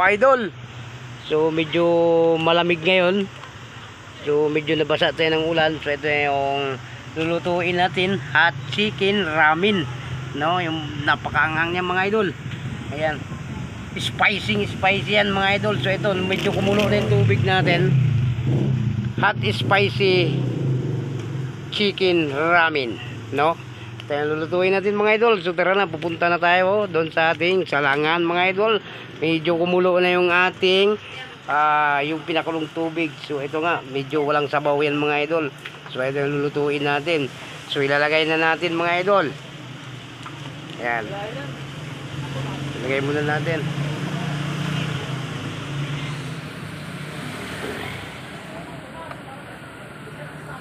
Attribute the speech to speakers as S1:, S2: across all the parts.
S1: idol. So medyo malamig ngayon. So medyo nabasa tayo ng ulan. So ito yung lulutuin natin, hot chicken ramen. No, yung napakaanghang niya mga idol. Ayan. Spicy yan mga idol. So ito medyo kumulo na yung tubig natin. Hot spicy chicken ramen, no? Ito yung lulutuin natin mga idol. So tara na, pupunta na tayo doon sa ating salangan mga idol. Medyo kumulo na yung ating yung pinakulong tubig. So ito nga, medyo walang sabaw yan mga idol. So ito yung lulutuin natin. So ilalagay na natin mga idol. Ayan. Ilagay muna natin.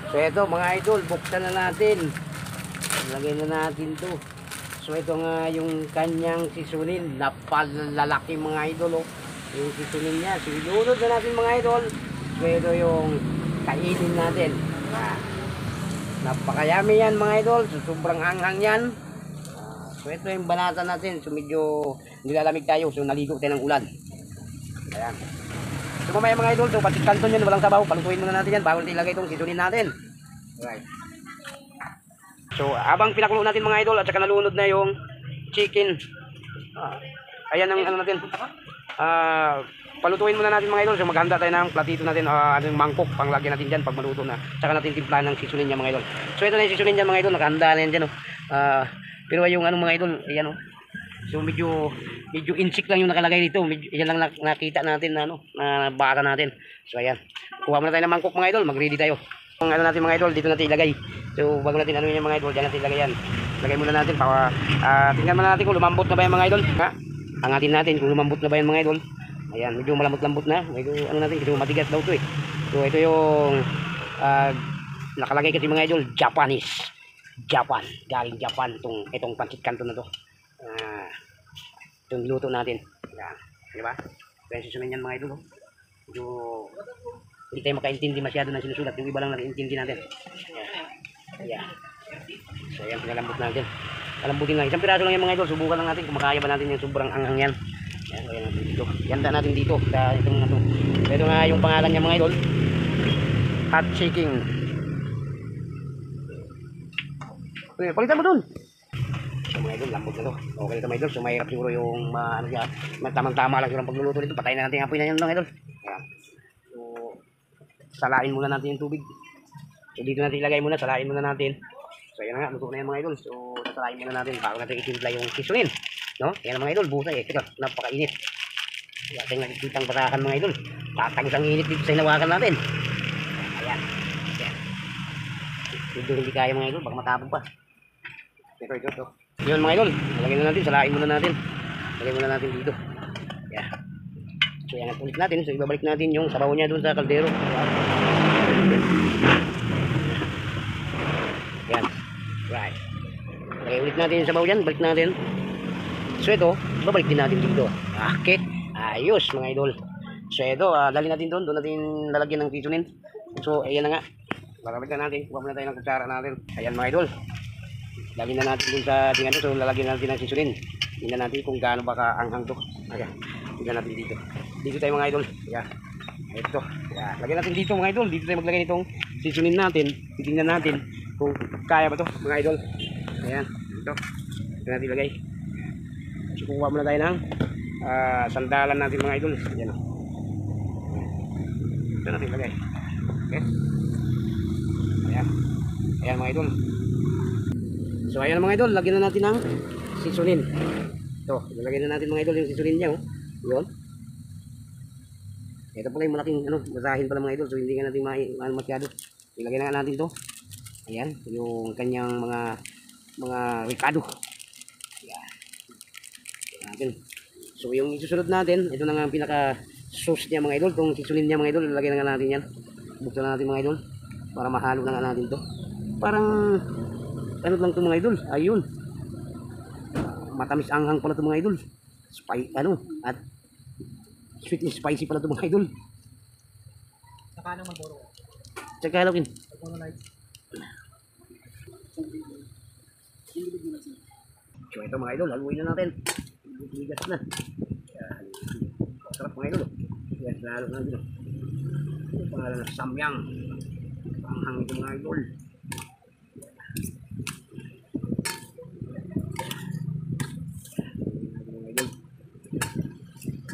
S1: So ito mga idol, buksan na natin. Ilagay na natin to. So ito nga yung kanyang sisunin. Napalalaki mga idol, oh. Yung sisunin niya. So ilunod na natin mga idol. So ito yung kainin natin. Napakayami yan mga idol. So sobrang anghang yan. So ito yung banata natin. So medyo nilalamig tayo. So naligo tayo ng ulan. Ayan. So mamaya mga idol, so patit kanton yun, walang sabaw. Palutuin muna natin yan. Bawal ilagay itong sisunin natin. Alright. So habang pinakulo natin mga idol at saka nalunod na yung chicken. Ayan ang ano natin. Palutuin muna natin mga idol. So maghanda tayo ng platito natin, yung mangkok panglagyan natin dyan pag maluto na. Saka natin timplahan ng sisunin niya mga idol. So ito na yung sisunin niya mga idol, nakahanda na yan dyan, oh. Pero yung ano mga idol, ayan, oh. So medyo insik lang yung nakalagay dito. Yan lang nakita natin na ano, na bata natin. So ayan. Kuha muna tayo ng mangkok mga idol, mag-ready tayo. Ang ano natin mga idol, dito natin ilagay. So bago natin ano yung mga idol, diyan natin ilagay yan. Lagay muna natin para tingnan muna natin kung lumambot na ba yung mga idol. Angatin natin kung lumambot na ba yung mga idol. Ayan, medyo malambot-lambot na. Medyo ano natin, medyo matigas daw 'to eh. So ito yung nakalagay kasi mga idol, Japanese. Japan, galing Japan itong pancit canton na 'to. Itong niluto natin. Ayan, di ba? Kaya susunod yan mga idol, oh. Medyo hindi tayo makaintindi masyado ng sinusulat. Yung iba lang nakaintindi natin. Ayan. So ayan, pinalambot natin. Palambutin lang. Isang piraso lang yung mga idol. Subukan lang natin kung makaya ba natin yung sobrang anghang yan. Ayan, kaya natin dito. Yanda natin dito sa itong ito. Ito nga yung pangalan niya mga idol. Hot chicken. Palitan mo dun. So mga idol, lambot na to. Okay ito mga idol. So mahirap siguro yung ano siya. Tamang-tama lang siguro ang pagluluto nito. Patayin na natin yung apoy na yan mga idol. Ayan. So salain muna natin yung tubig. So dito natin ilagay muna. Salain muna natin. So ayan nga, luto na yan mga idol. So sasalain muna natin bago natin itimpla yung sisunin. No? Ayan mga idol, busay eh. Ito, napakainit. Wala tayong nakikitang basakan mga idol. Tatagos ang init dito sa hinawakan natin. Ayan. Ayan. Medyo hindi kaya mga idol, baka matapong pa. Ito. Yun mga idol, lagyan na natin, salain muna natin. Lagyan muna natin dito. Ayan. So ayan, ulit natin. So ibabalik natin yung sabaw niya dun sa kaldero. Ayan. Right. Lagay ulit natin yung sabaw dyan, balik natin. So ito, babalik din natin dito. Okay. Ayos mga idol. So ito, dali natin doon natin lalagyan ng sisunin. So ayan na nga. Babalik na natin, kuha muna tayo ng kutsara natin. Ayan mga idol. Dali na natin dun sa tingnan to. So lalagyan natin ng sisunin. Tingnan natin kung gaano ba kaanghang to. Ayan. Tingnan natin dito. Dito tayo mga idol. Ayan. Ito. Ayan. Lagyan natin dito mga idol. Dito tayo maglagay nitong sisunin natin. Titingnan natin kung kaya ba to mga idol. Ayan. Ito. Ito natin ilagay. So kukuha muna tayo ng sandalan natin mga idol. Ayan o. Ito natin ilagay. Okay. Ayan. Ayan mga idol. So ayan mga idol. Lagyan na natin ng sisunin. Ito. Lagyan na natin mga idol yung sisunin niya. Yun. Ito pala yung malaking basahin pala mga idol. So hindi nga natin masyado. Ilagay na natin ito. Ayan. Yung kanyang mga ricado. Natin. So yung isusunod natin, ito na nga ang pinaka sauce niya mga idol, itong sisunin niya mga idol, ilagay na nga natin yan. Buksan na natin mga idol para mahalo na nga natin to. Parang ano lang to mga idol, ayun. Matamis anghang pala to mga idol. At sweet and spicy pala to mga idol.
S2: Saka nang magburo.
S1: Tsaka halawin. So ito mga idol, haluin na natin. Bigas na. Sarap mga idol. Yes, lalo na dito. Ito pangalan ng samyang. Panghang ito mga idol.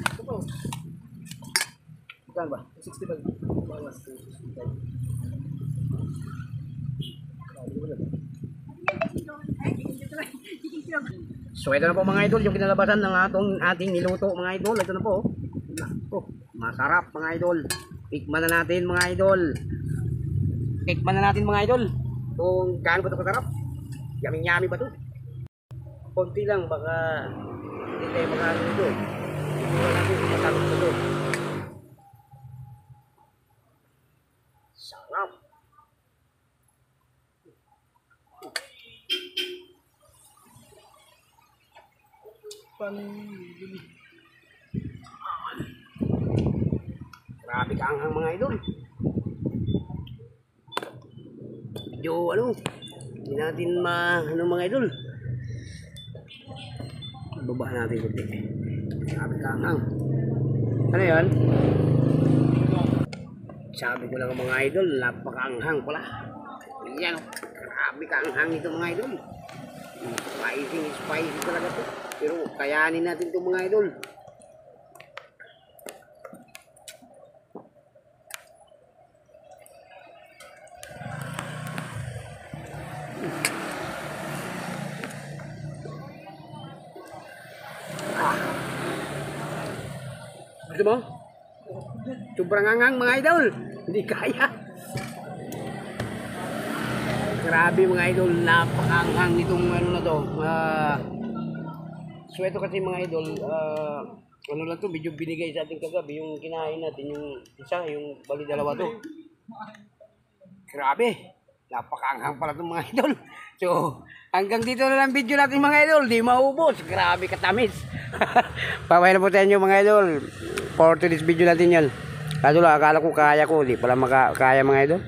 S2: Ito po.
S1: Bukan ba?
S2: 65. Bawas to 65.
S1: So ito na po mga idol, yung kinalabasan ng ating niluto mga idol. Ito na po. Oh, masarap mga idol. Tikman na natin mga idol. Tikman na natin mga idol. Kung gaano ba ito kasarap? Yummy ba ito? Konti lang, baka hindi tayo makakain ito. Tingnan natin kung masarap ito. Sarap.
S2: Pambili.
S1: Grabe ka ang mga idol. Medyo ano, hindi natin mga idol. Baba natin kunti. Grabe ka ang. Ano yan? Sabi ko lang mga idol, napakaanghang pala. Yan, grabe ka anghang ito mga idol. Spicy talaga to. Pero kayanin natin ito mga idol. Gusto mo? Sobrang anghang mga idol. Hindi kaya. Grabe mga idol, napakaanghang nitong ano na to. So ito kasi mga idol, ano lang to, medyo binigay sa ating kagabi, yung kinain natin, yung isa, yung bali dalawa to. Grabe, napakaanghang pala itong mga idol. So, hanggang dito na lang video natin mga idol, di maubos. Grabe katamis. Pabay na po tayo mga idol. For today's video natin yun. Kaso lang, akala ko kaya ko, di pala kaya mga idol.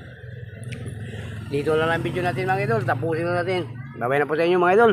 S1: Dito na lang video natin mga idol, tapusin na natin. Babay na po sa inyo mga idol.